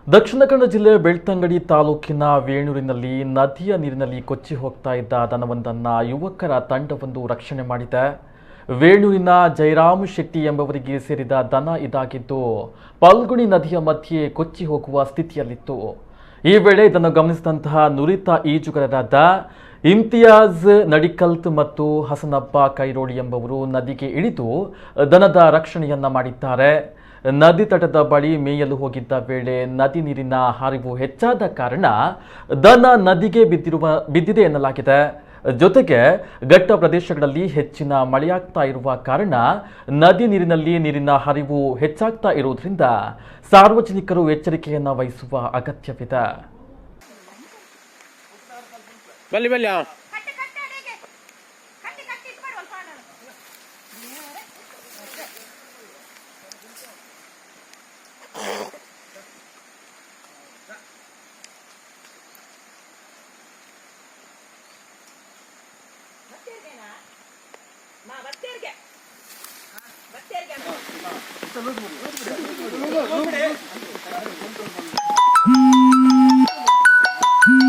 ದಕ್ಷಿಣ ಕನ್ನಡ ಜಿಲ್ಲೆ ಬೆಳ್ತಂಗಡಿ ತಾಲೂಕಿನ ವೇಣೂರಿನಲ್ಲಿ ನದಿಯ ನೀರಿನಲ್ಲಿ ಕೊಚ್ಚಿ ಹೋಗ್ತಾ ಇದ್ದ ದನವೊಂದನ್ನ ಯುವಕರ ತಂಡವೊಂದು ರಕ್ಷಣೆ ಮಾಡಿದೆ. ವೇಣೂರಿನ ಜಯರಾಮ್ ಶೆಟ್ಟಿ ಎಂಬವರಿಗೆ ಸೇರಿದ ದನ ಇದಾಗಿದ್ದು ಪಲ್ಗುಣಿ ನದಿಯ ಮಧ್ಯೆ ಕೊಚ್ಚಿ ಹೋಗುವ ಸ್ಥಿತಿಯಲ್ಲಿತ್ತು. ಈ ವೇಳೆ ಇದನ್ನು ಗಮನಿಸಿದಂತಹ ನುರಿತ ಈಜುಗಾರರಾದ ಇಮ್ತಿಯಾಜ್ ನಡಿಕಲ್ತ್ ಮತ್ತು ಹಸನಬ್ಬ ಕೈರೋಳಿ ಎಂಬವರು ನದಿಗೆ ಇಳಿದು ದನದ ರಕ್ಷಣೆಯನ್ನ ಮಾಡಿದ್ದಾರೆ. ನದಿ ತಟದ ಬಳಿ ಮೇಯಲು ಹೋಗಿದ್ದ ವೇಳೆ ನದಿ ನೀರಿನ ಹರಿವು ಹೆಚ್ಚಾದ ಕಾರಣ ದನ ನದಿಗೆ ಬಿದ್ದಿದೆ ಎನ್ನಲಾಗಿದೆ. ಜೊತೆಗೆ ಘಟ್ಟ ಪ್ರದೇಶಗಳಲ್ಲಿ ಹೆಚ್ಚಿನ ಮಳೆಯಾಗ್ತಾ ಇರುವ ಕಾರಣ ನದಿ ನೀರಿನ ಹರಿವು ಹೆಚ್ಚಾಗ್ತಾ ಇರುವುದರಿಂದ ಸಾರ್ವಜನಿಕರು ಎಚ್ಚರಿಕೆಯನ್ನ ವಹಿಸುವ ಅಗತ್ಯವಿದೆ. ಬತ್ತೇರ್ಗೆ